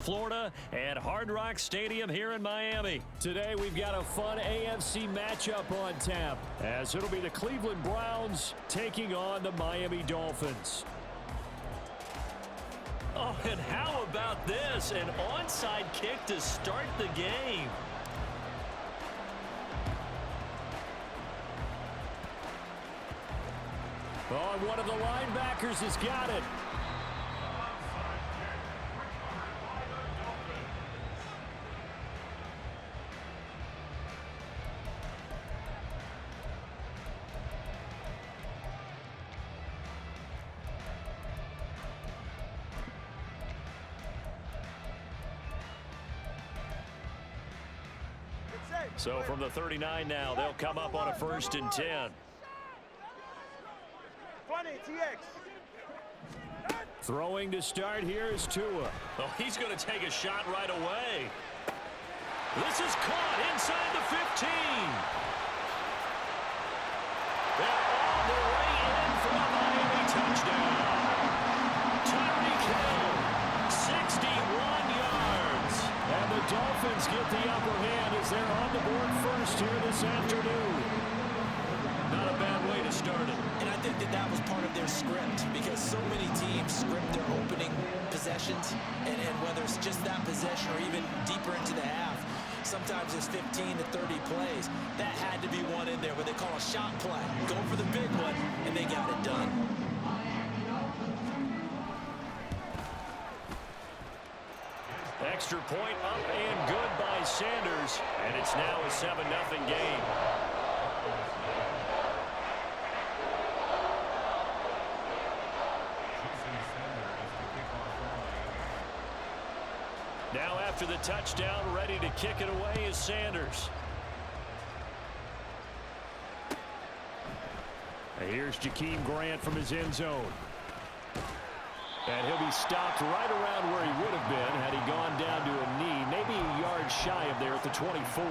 Florida at Hard Rock Stadium here in Miami. Today we've got a fun AFC matchup on tap, as it'll be the Cleveland Browns taking on the Miami Dolphins. Oh, and how about this? An onside kick to start the game. Oh, and one of the linebackers has got it. So from the 39 now, they'll come up on a 1st and 10. Throwing to start here is Tua. Oh, he's going to take a shot right away. This is caught inside the 15. They're all the way in for a Miami touchdown. Tyreek Hill, 61 yards. And the Dolphins get the upper hand as they're on the board first here this afternoon. Not a bad way to start it. And I think that was part of their script, because so many teams script their opening possessions, and whether it's just that possession or even deeper into the half, sometimes it's 15 to 30 plays. That had to be one in there where they call a shot play. Go for the big one, and they got it done. Extra point up and good by Sanders, and it's now a 7-0 game. Now after the touchdown, ready to kick it away is Sanders. And here's Jakeem Grant from his end zone. And he'll be stopped right around where he would have been had he gone down to a knee, maybe a yard shy of there at the 24.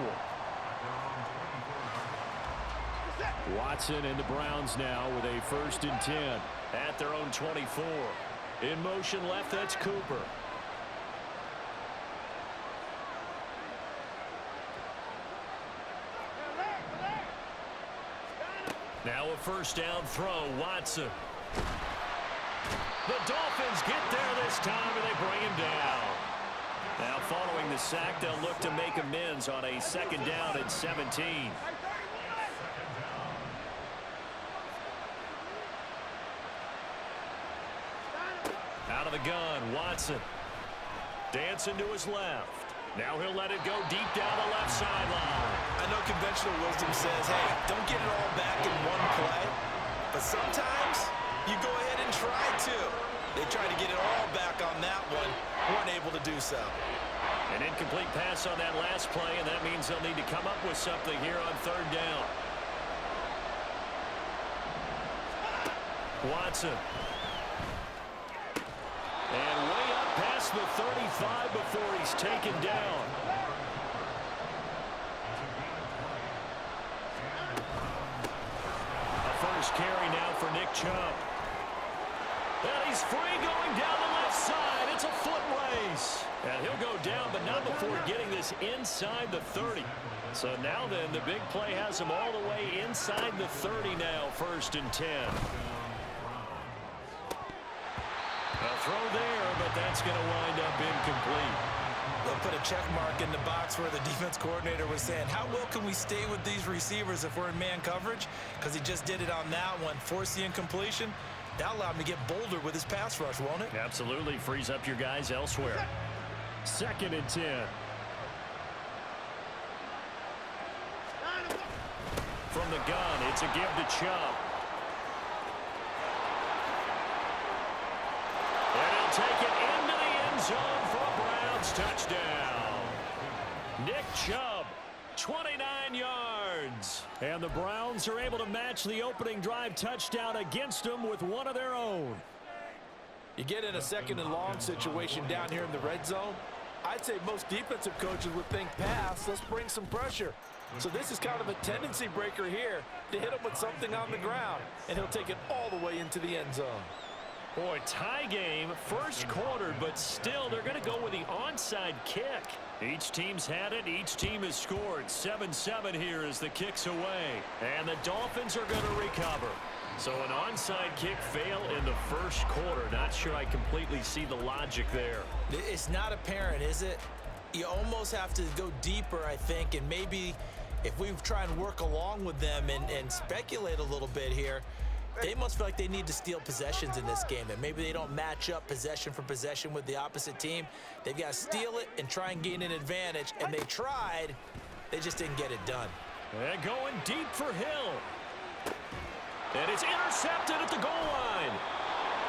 Watson and the Browns now with a 1st and 10 at their own 24. In motion left, that's Cooper. Now a 1st down throw, Watson. The Dolphins get there this time, and they bring him down. Now following the sack, they'll look to make amends on a 2nd down and 17. Out of the gun, Watson. Dancing to his left. Now he'll let it go deep down the left sideline. I know conventional wisdom says, hey, don't get it all back in one play. But sometimes you go ahead and try to. They tried to get it all back on that one. Weren't able to do so. An incomplete pass on that last play, and that means they'll need to come up with something here on 3rd down. Watson. And way up past the 35 before he's taken down. A 1st carry now for Nick Chubb. And he's free going down the left side. It's a foot race. And he'll go down, but not before getting this inside the 30. So now then, the big play has him all the way inside the 30 now, 1st and 10. A throw there, but that's going to wind up incomplete. They'll put a check mark in the box where the defense coordinator was saying, how well can we stay with these receivers if we're in man coverage? Because he just did it on that one, force the incompletion. That'll allow him to get bolder with his pass rush, won't it? Absolutely. Frees up your guys elsewhere. 2nd and 10. From the gun, it's a give to Chubb. And he'll take it into the end zone for a Browns touchdown. Nick Chubb, 29 yards. And the Browns are able to match the opening drive touchdown against them with one of their own. You get in a 2nd and long situation down here in the red zone, I'd say most defensive coaches would think pass, let's bring some pressure. So this is kind of a tendency breaker here to hit him with something on the ground, and he'll take it all the way into the end zone. Boy, tie game, first quarter, but still they're going to go with the onside kick. Each team's had it. Each team has scored. 7-7 here as the kick's away. And the Dolphins are going to recover. So an onside kick fail in the first quarter. Not sure I completely see the logic there. It's not apparent, is it? You almost have to go deeper, I think, and maybe if we try and work along with them and speculate a little bit here, they must feel like they need to steal possessions in this game, and maybe they don't match up possession for possession with the opposite team. They've got to steal it and try and gain an advantage, and they tried. They just didn't get it done. And going deep for Hill. And it's intercepted at the goal line.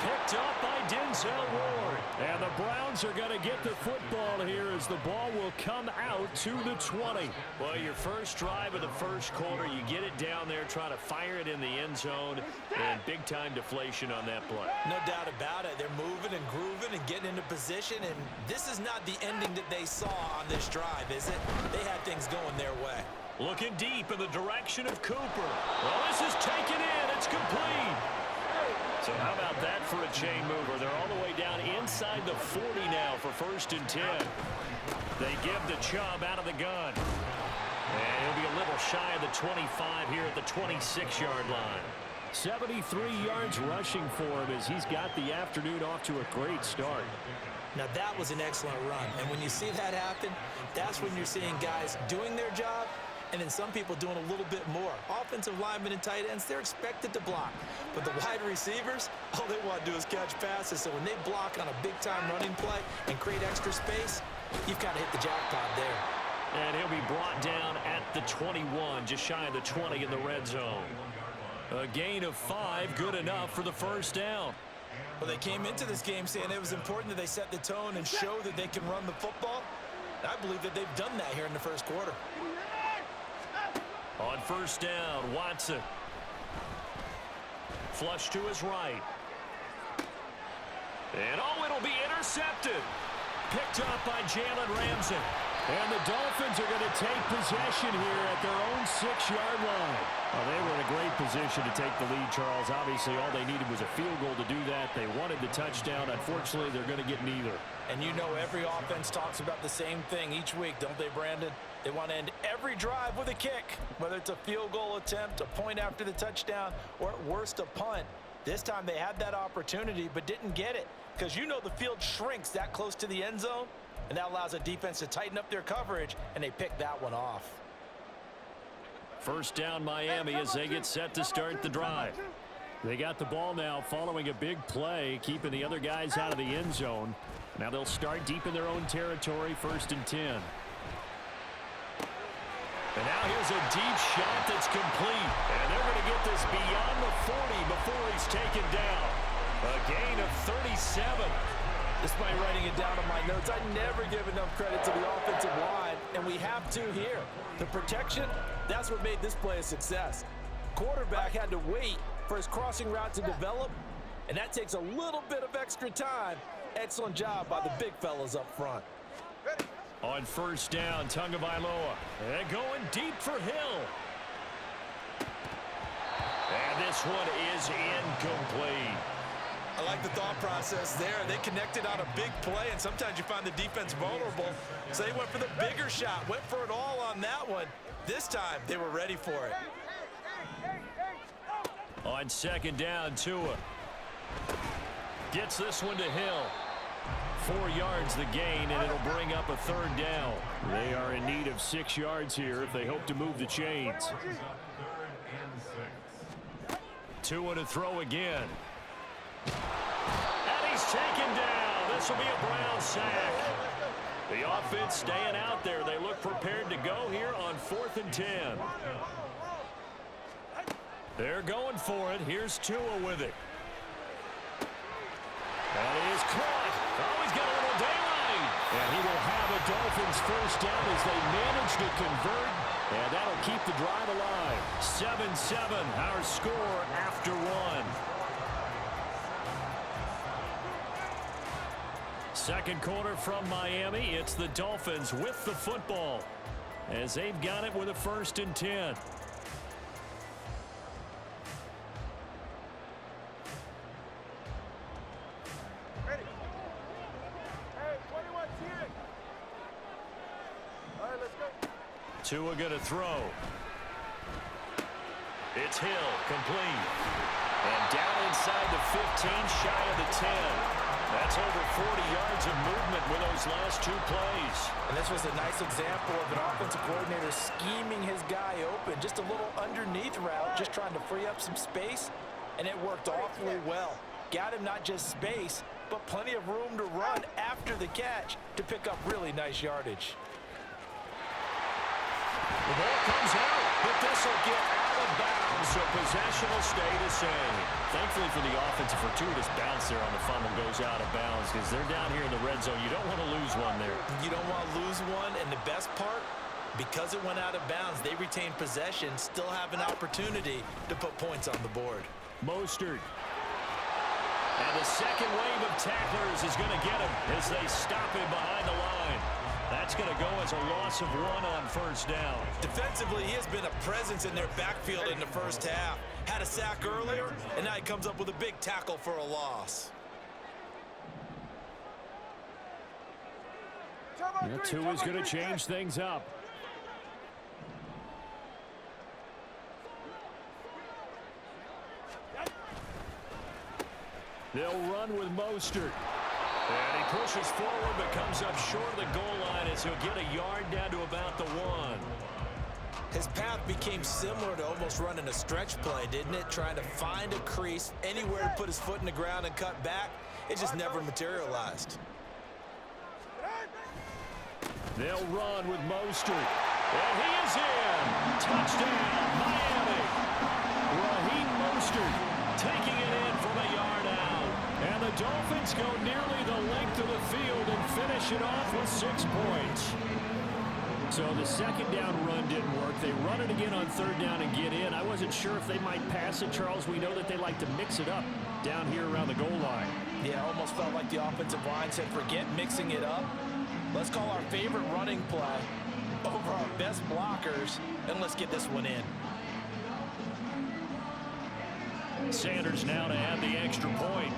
Picked up by Denzel Ward. And the Browns are going to get the football here as the ball will come out to the 20. Well, your first drive of the first quarter, you get it down there, try to fire it in the end zone, and big-time deflation on that play. No doubt about it. They're moving and grooving and getting into position, and this is not the ending that they saw on this drive, is it? They had things going their way. Looking deep in the direction of Cooper. Well, this is taken in. It's complete. So how about that for a chain mover? They're all the way down inside the 40 now for 1st and 10. They give the Chubb out of the gun. And he'll be a little shy of the 25 here at the 26-yard line. 73 yards rushing for him as he's got the afternoon off to a great start. Now that was an excellent run. And when you see that happen, that's when you're seeing guys doing their job and then some people doing a little bit more. Offensive linemen and tight ends, they're expected to block. But the wide receivers, all they want to do is catch passes. So when they block on a big-time running play and create extra space, you've kind of hit the jackpot there. And he'll be brought down at the 21, just shy of the 20 in the red zone. A gain of 5, good enough for the first down. Well, they came into this game saying it was important that they set the tone and show that they can run the football. I believe that they've done that here in the first quarter. On first down, Watson. Flush to his right. And oh, it'll be intercepted. Picked up by Jalen Ramsey. And the Dolphins are going to take possession here at their own 6-yard line. Well, they were in a great position to take the lead, Charles. Obviously, all they needed was a field goal to do that. They wanted the touchdown. Unfortunately, they're going to get neither. And you know every offense talks about the same thing each week, don't they, Brandon? They want to end every drive with a kick, whether it's a field goal attempt, a point after the touchdown, or at worst a punt. This time they had that opportunity but didn't get it because you know the field shrinks that close to the end zone, and that allows a defense to tighten up their coverage, and they pick that one off. First down Miami as they get set to start the drive. They got the ball now following a big play, keeping the other guys out of the end zone. Now they'll start deep in their own territory, 1st and 10. And now here's a deep shot that's complete. And they're going to get this beyond the 40 before he's taken down. A gain of 37. Despite writing it down on my notes, I never give enough credit to the offensive line, and we have to here. The protection, that's what made this play a success. Quarterback had to wait for his crossing route to develop, and that takes a little bit of extra time. Excellent job by the big fellas up front. On first down, Tagovailoa. And going deep for Hill. And this one is incomplete. I like the thought process there. They connected on a big play, and sometimes you find the defense vulnerable. So they went for the bigger shot, went for it all on that one. This time, they were ready for it. On second down, Tua gets this one to Hill. 4 yards the gain, and it'll bring up a 3rd down. They are in need of 6 yards here if they hope to move the chains. Tua to throw again. And he's taken down. This will be a Brown sack. The offense staying out there. They look prepared to go here on 4th and 10. They're going for it. Here's Tua with it. That is caught. Oh, he's got a little daylight. And he will have a Dolphins first down as they manage to convert. And that'll keep the drive alive. 7-7, our score after 1. Second quarter from Miami. It's the Dolphins with the football as they've got it with a 1st and 10. Tua going to throw. It's Hill, complete. And down inside the 15, shy of the 10. That's over 40 yards of movement with those last two plays. And this was a nice example of an offensive coordinator scheming his guy open. Just a little underneath route, just trying to free up some space, and it worked awfully well. Got him not just space, but plenty of room to run after the catch to pick up really nice yardage. The ball comes out, but this will get out of bounds, so possession will stay the same. Thankfully for the offense, a fortuitous bounce there on the fumble goes out of bounds because they're down here in the red zone. You don't want to lose one there. You don't want to lose one, and the best part, because it went out of bounds, they retained possession, still have an opportunity to put points on the board. Mostert. And the second wave of tacklers is going to get him as they stop him behind the line. That's going to go as a loss of 1 on first down. Defensively, he has been a presence in their backfield in the first half. Had a sack earlier, and now he comes up with a big tackle for a loss. Tua's going to change things up. They'll run with Mostert. And he pushes forward but comes up short of the goal line as he'll get a yard down to about the 1. His path became similar to almost running a stretch play, didn't it? Trying to find a crease, anywhere to put his foot in the ground and cut back. It just never materialized. They'll run with Mostert. And he is in. Touchdown, Miami. Raheem Mostert taking it in from a yard out. And the Dolphins go nearly the length of the field and finish it off with 6 points. So the second down run didn't work. They run it again on third down and get in. I wasn't sure if they might pass it, Charles. We know that they like to mix it up down here around the goal line. Yeah, almost felt like the offensive line said, forget mixing it up. Let's call our favorite running play over our best blockers, and let's get this one in. Sanders now to add the extra point.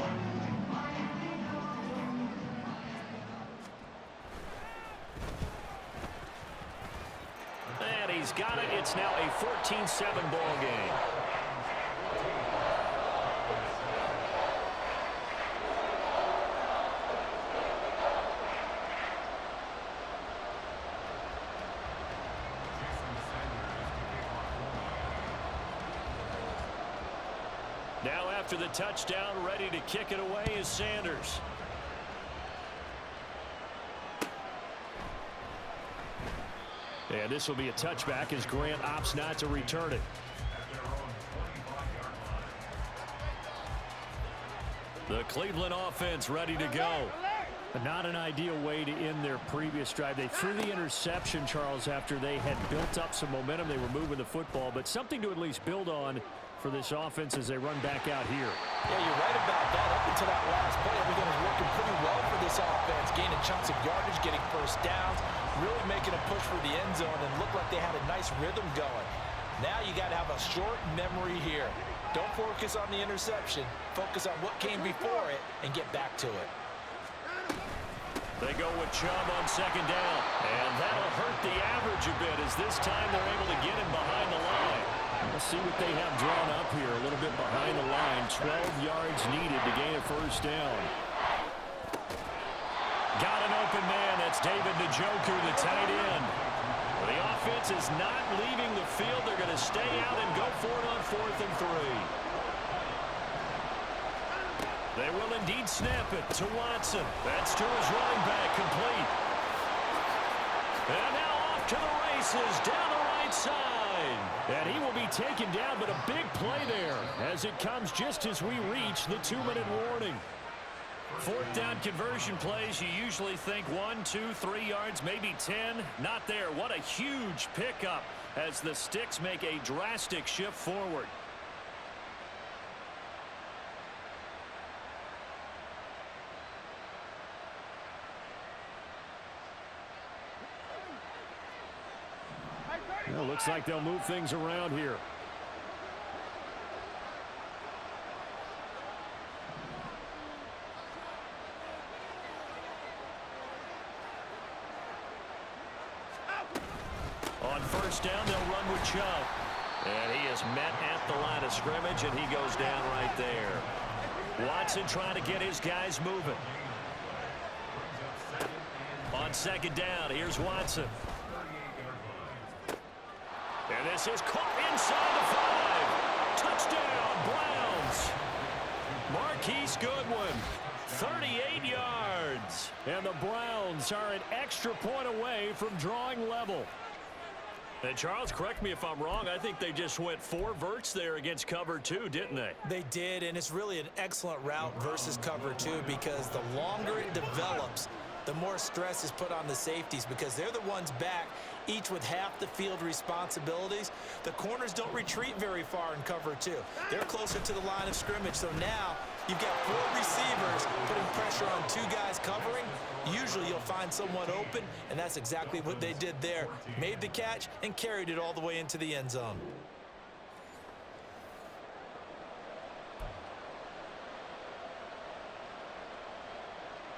And he's got it. It's now a 14-7 ball game. Now after the touchdown, ready to kick it away is Sanders. And this will be a touchback as Grant opts not to return it. The Cleveland offense ready to go. Not an ideal way to end their previous drive. They threw the interception, Charles, after they had built up some momentum. They were moving the football, but something to at least build on for this offense as they run back out here. Yeah, you're right about that. Up until that last play, everything was working pretty well for this offense. Gaining chunks of yardage, getting first downs, really making a push for the end zone, and looked like they had a nice rhythm going. Now you got to have a short memory here. Don't focus on the interception. Focus on what came before it and get back to it. They go with Chubb on second down, and that'll hurt the average a bit as this time they're able to get him behind the line. Let's see what they have drawn up here. A little bit behind the line. 12 yards needed to gain a first down. Got an open man. That's David Njoku, the tight end. Well, the offense is not leaving the field. They're going to stay out and go for it on 4th and 3. They will indeed snap it to Watson. That's to his running back, complete. And now off to the races down the right side. And he will be taken down, but a big play there as it comes just as we reach the 2-minute warning. 4th down conversion plays, you usually think 1, 2, 3 yards, maybe 10. Not there. What a huge pickup as the Sticks make a drastic shift forward. Well, looks like they'll move things around here. On first down, they'll run with Chubb. And he is met at the line of scrimmage, and he goes down right there. Watson trying to get his guys moving. On second down, here's Watson. And this is caught inside the 5. Touchdown, Browns. Marquise Goodwin, 38 yards. And the Browns are an extra point away from drawing level. And Charles, correct me if I'm wrong, I think they just went 4 verts there against cover 2, didn't they? They did, and it's really an excellent route versus cover 2 because the longer it develops, the more stress is put on the safeties because they're the ones back, each with half the field responsibilities. The corners don't retreat very far in cover 2. They're closer to the line of scrimmage, so now you've got 4 receivers putting pressure on 2 guys covering. Usually you'll find someone open, and that's exactly what they did there. Made the catch and carried it all the way into the end zone.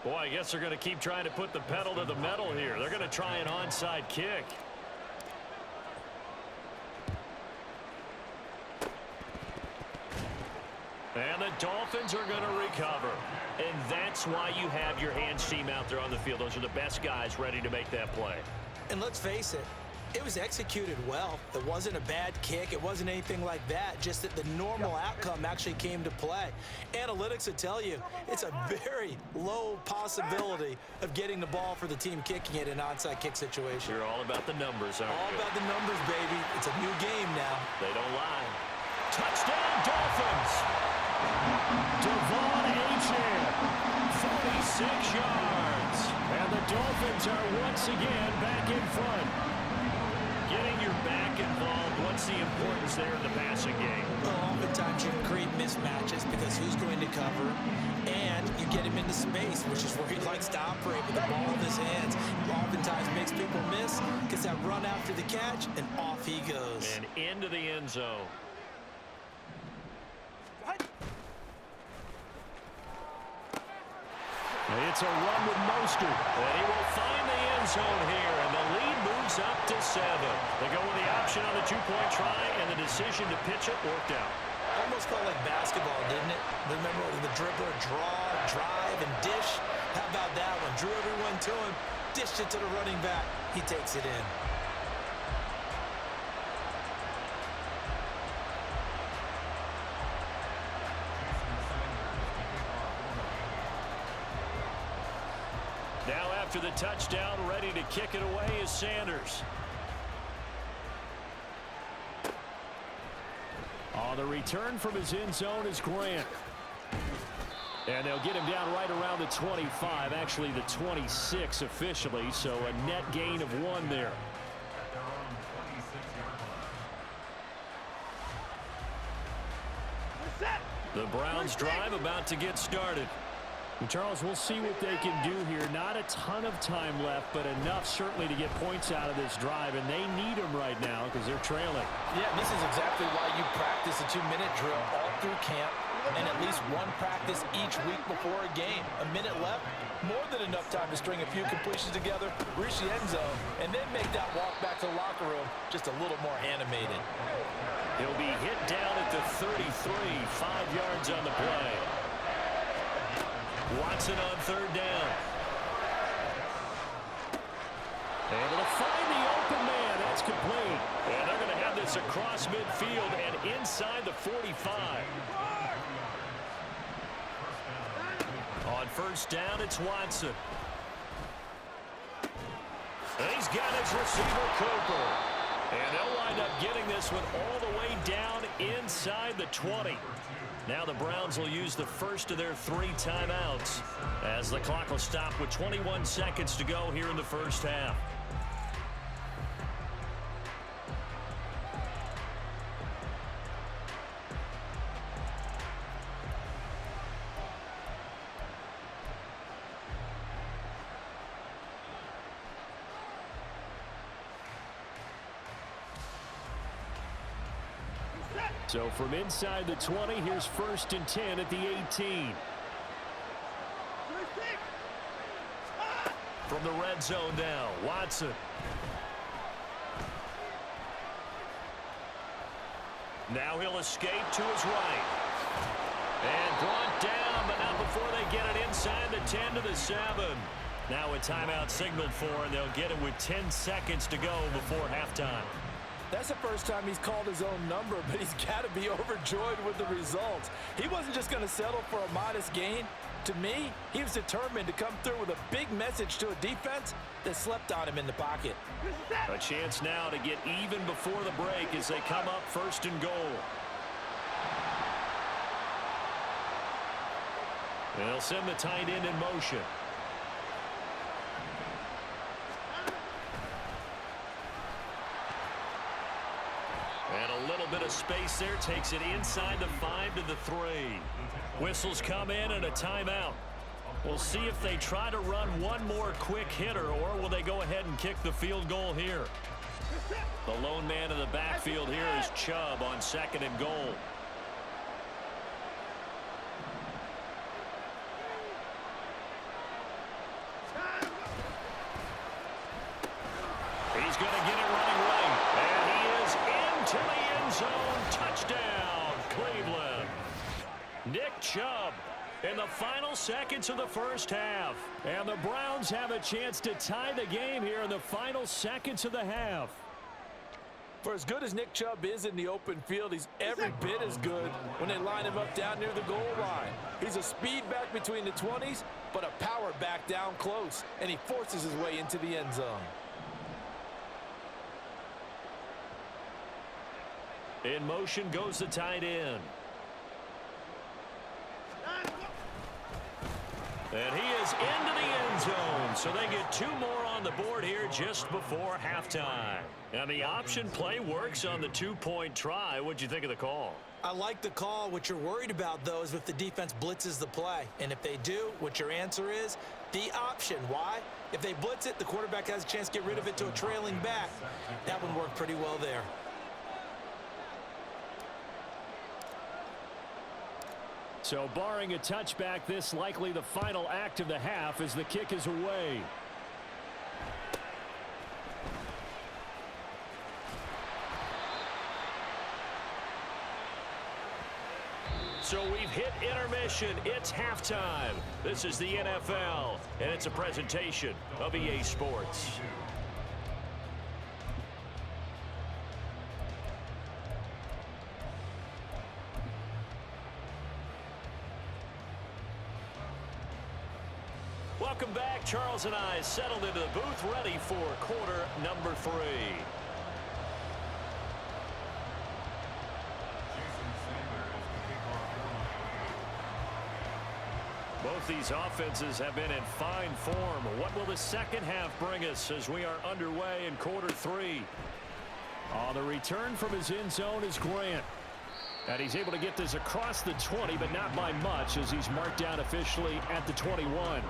Boy, I guess they're going to keep trying to put the pedal to the metal here. They're going to try an onside kick. And the Dolphins are going to recover. And that's why you have your hands team out there on the field. Those are the best guys ready to make that play. And let's face it, it was executed well. It wasn't a bad kick. It wasn't anything like that. Just that the normal outcome actually came to play. Analytics will tell you it's a very low possibility of getting the ball for the team kicking it in an onside kick situation. You're all about the numbers, aren't you? All about the numbers, baby. It's a new game now. They don't lie. Touchdown, Dolphins! Devon Achane, 46 yards. And the Dolphins are once again back in front. Getting your back involved, what's the importance there in the passing game? Well, oftentimes you create mismatches because who's going to cover, and you get him into space, which is where he likes to operate with the ball in his hands. Oftentimes makes people miss, gets that run after the catch, and off he goes. And into the end zone. It's a run with Mostert, and he will find the end zone here, and the lead moves up to 7. They go with the option on the 2-point try, and the decision to pitch it worked out. Almost felt like basketball, didn't it? Remember the dribbler, draw, drive, and dish? How about that one? Drew everyone to him, dished it to the running back. He takes it in. Now after the touchdown, ready to kick it away is Sanders. On the return from his end zone is Grant. And they'll get him down right around the 25, actually the 26 officially, so a net gain of 1 there. The Browns drive about to get started. And Charles, we'll see what they can do here. Not a ton of time left, but enough certainly to get points out of this drive, and they need them right now because they're trailing. Yeah, this is exactly why you practice a 2-minute drill all through camp and at least 1 practice each week before a game. A minute left, more than enough time to string a few completions together, reach the end zone, and then make that walk back to the locker room just a little more animated. He'll be hit down at the 33, 5 yards on the play. Watson on third down. Able to find the open man. That's complete. And they're going to have this across midfield and inside the 45. On first down, it's Watson. And he's got his receiver, Cooper. And they'll wind up getting this one all the way down inside the 20. Now the Browns will use the first of their 3 timeouts as the clock will stop with 21 seconds to go here in the first half. So from inside the 20, here's 1st and 10 at the 18. From the red zone now, Watson. Now he'll escape to his right. And brought down, but not before they get it inside the 10 to the 7. Now a timeout signaled for, and they'll get it with 10 seconds to go before halftime. That's the first time he's called his own number, but he's got to be overjoyed with the results. He wasn't just going to settle for a modest gain. To me, he was determined to come through with a big message to a defense that slept on him in the pocket. A chance now to get even before the break as they come up 1st and goal. They'll send the tight end in motion. And a little bit of space there. Takes it inside the 5 to the 3. Whistles come in and a timeout. We'll see if they try to run one more quick hitter, or will they go ahead and kick the field goal here. The lone man in the backfield here is Chubb on 2nd and goal. He's going to get it running right. And he is into the end zone. Touchdown, Cleveland. Nick Chubb in the final seconds of the first half. And the Browns have a chance to tie the game here in the final seconds of the half. For as good as Nick Chubb is in the open field, he's every bit as good when they line him up down near the goal line. He's a speed back between the 20s, but a power back down close, and he forces his way into the end zone. In motion goes the tight end. And he is into the end zone, so they get 2 more on the board here just before halftime. And the option play works on the 2-point try. What'd you think of the call? I like the call. What you're worried about, though, is if the defense blitzes the play. And if they do, what your answer is, the option. Why? If they blitz it, the quarterback has a chance to get rid of it to a trailing back. That would work pretty well there. So barring a touchback, this likely the final act of the half as the kick is away. So we've hit intermission. It's halftime. This is the NFL, and it's a presentation of EA Sports. Welcome back. Charles and I settled into the booth, ready for quarter number 3. Both these offenses have been in fine form. What will the second half bring us as we are underway in quarter 3? The return from his end zone is Grant. And he's able to get this across the 20, but not by much, as he's marked down officially at the 21.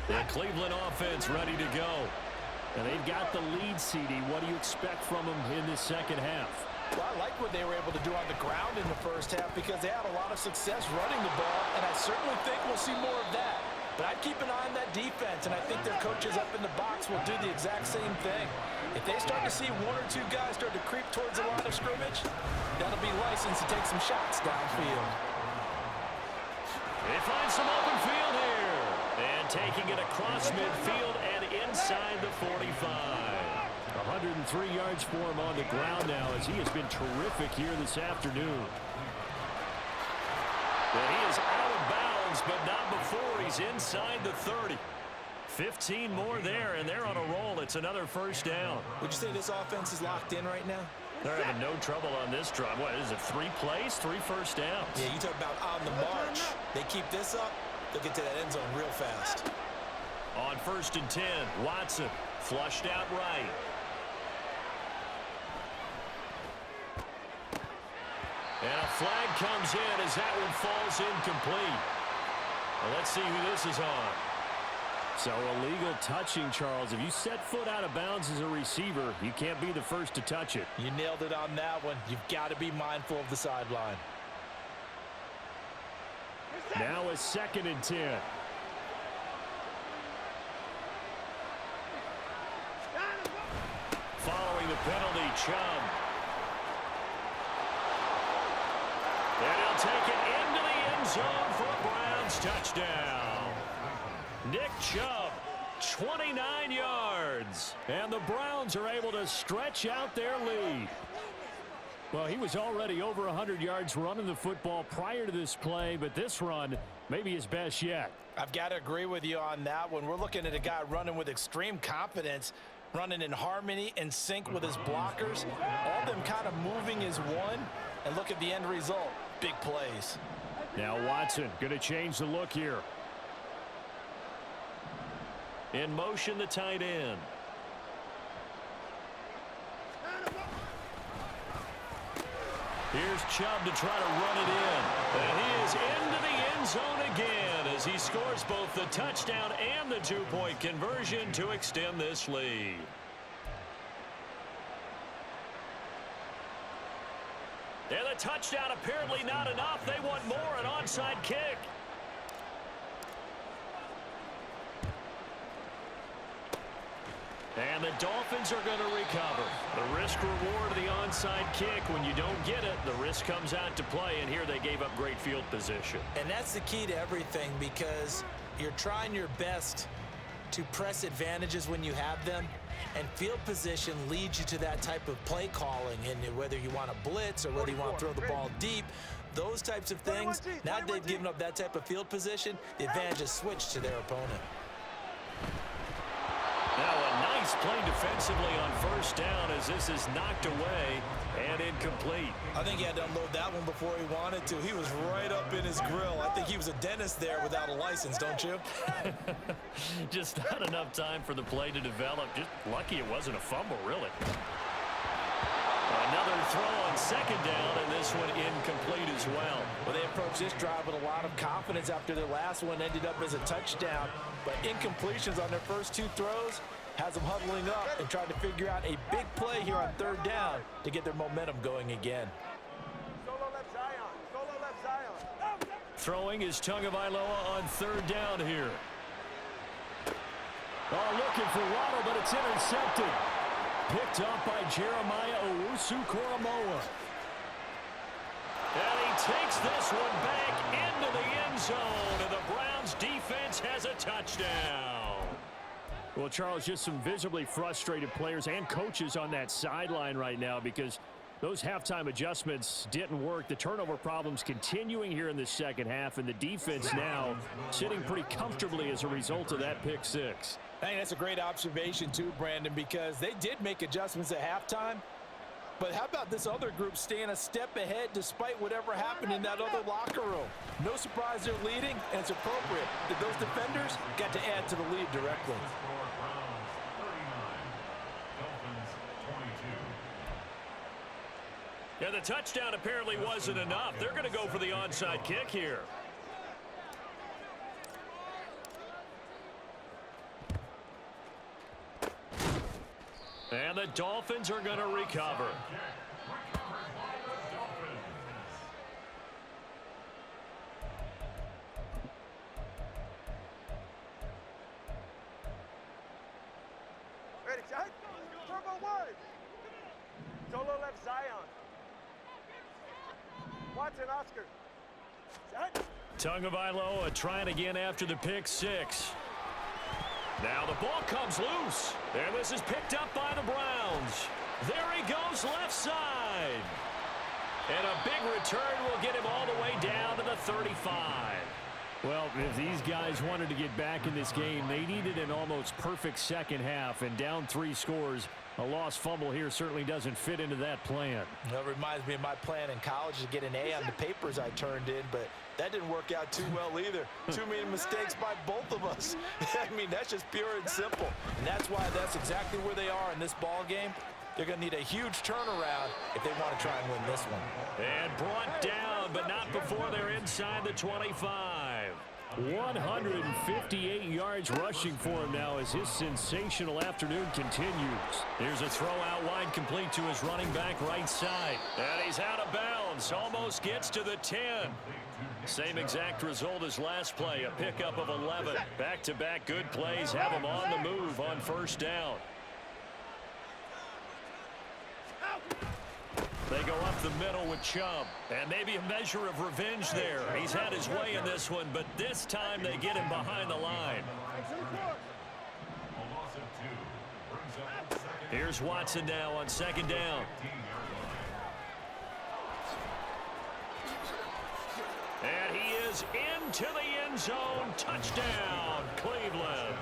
The Cleveland offense ready to go. And they've got the lead, CD. What do you expect from them in this second half? Well, I like what they were able to do on the ground in the first half because they had a lot of success running the ball, and I certainly think we'll see more of that. But I'd keep an eye on that defense, and I think their coaches up in the box will do the exact same thing. If they start to see 1 or 2 guys start to creep towards the line of scrimmage, that'll be license to take some shots downfield. They find some open field here. And taking it across midfield and inside the 45. 103 yards for him on the ground now as he has been terrific here this afternoon. And he is out of bounds, but not before he's inside the 30. 15 more there, and they're on a roll. It's another first down. Would you say this offense is locked in right now? They're having no trouble on this drive. What is it, 3 plays, 3 first downs? Yeah, you talk about on the march. They keep this up, they'll get to that end zone real fast. On 1st and 10, Watson flushed out right. And a flag comes in as that one falls incomplete. Well, let's see who this is on. So illegal touching, Charles. If you set foot out of bounds as a receiver, you can't be the first to touch it. You nailed it on that one. You've got to be mindful of the sideline. Now a 2nd and 10. Following the penalty, Chubb. And he'll take it into the end zone for a Browns touchdown. Nick Chubb, 29 yards. And the Browns are able to stretch out their lead. Well, he was already over 100 yards running the football prior to this play, but this run may be his best yet. I've got to agree with you on that one. We're looking at a guy running with extreme confidence, running in harmony and sync with his blockers. All of them kind of moving as one. And look at the end result. Big plays. Now Watson going to change the look here. In motion, the tight end. Here's Chubb to try to run it in. And he is into the end zone again as he scores both the touchdown and the 2-point conversion to extend this lead. And the touchdown apparently not enough. They want more, an onside kick. And the Dolphins are going to recover. The risk-reward of the onside kick, when you don't get it, the risk comes out to play, and here they gave up great field position. And that's the key to everything, because you're trying your best to press advantages when you have them, and field position leads you to that type of play calling, and whether you want to blitz or whether you want to throw the ball deep, those types of things, now that they've given up that type of field position, the advantage is switched to their opponent. Now a nice play defensively on first down as this is knocked away and incomplete. I think he had to unload that one before he wanted to. He was right up in his grill. I think he was a dentist there without a license, don't you? Just not enough time for the play to develop. Just lucky it wasn't a fumble, really. Another throw on second down, and this one incomplete as well. Well, they approached this drive with a lot of confidence after their last one ended up as a touchdown. But incompletions on their first 2 throws has them huddling up and trying to figure out a big play here on third down to get their momentum going again. Solo left Zion. Solo left Zion. Throwing is Tagovailoa on third down here. Oh, looking for Waddle, but it's intercepted. Picked up by Jeremiah Owusu-Koramoah. And he takes this one back into the end zone, and the Browns defense has a touchdown. Well, Charles, just some visibly frustrated players and coaches on that sideline right now because those halftime adjustments didn't work. The turnover problems continuing here in the second half, and the defense now sitting pretty comfortably as a result of that pick six. I think that's a great observation too, Brandon, because they did make adjustments at halftime. But how about this other group staying a step ahead despite whatever happened in that other locker room? No surprise they're leading, and it's appropriate that those defenders got to add to the lead directly. Yeah, the touchdown apparently wasn't enough. They're going to go for the onside kick here. And the Dolphins are going to recover. Ready, Chad? Turbo wide. Solo left Zion. Watson, Oscar. Chad. Tagovailoa trying again after the pick six. Now the ball comes loose, and this is picked up by the Browns. There he goes left side. And a big return will get him all the way down to the 35. Well, if these guys wanted to get back in this game, they needed an almost perfect second half, and down 3 scores. A lost fumble here certainly doesn't fit into that plan. That reminds me of my plan in college to get an A on the papers I turned in, but that didn't work out too well either. Too many mistakes by both of us. I mean, that's just pure and simple. And that's why that's exactly where they are in this ball game. They're going to need a huge turnaround if they want to try and win this one. And brought down, but not before they're inside the 25. 158 yards rushing for him now as his sensational afternoon continues. Here's a throw out wide complete to his running back right side. And he's out of bounds. downs. Almost gets to the 10. Same exact result as last play, a pickup of 11. Back-to-back good plays have them on the move on first down. They go up the middle with Chubb. And maybe a measure of revenge there. He's had his way in this one, but this time they get him behind the line. Here's Watson now on second down. And he is into the end zone. Touchdown, Cleveland.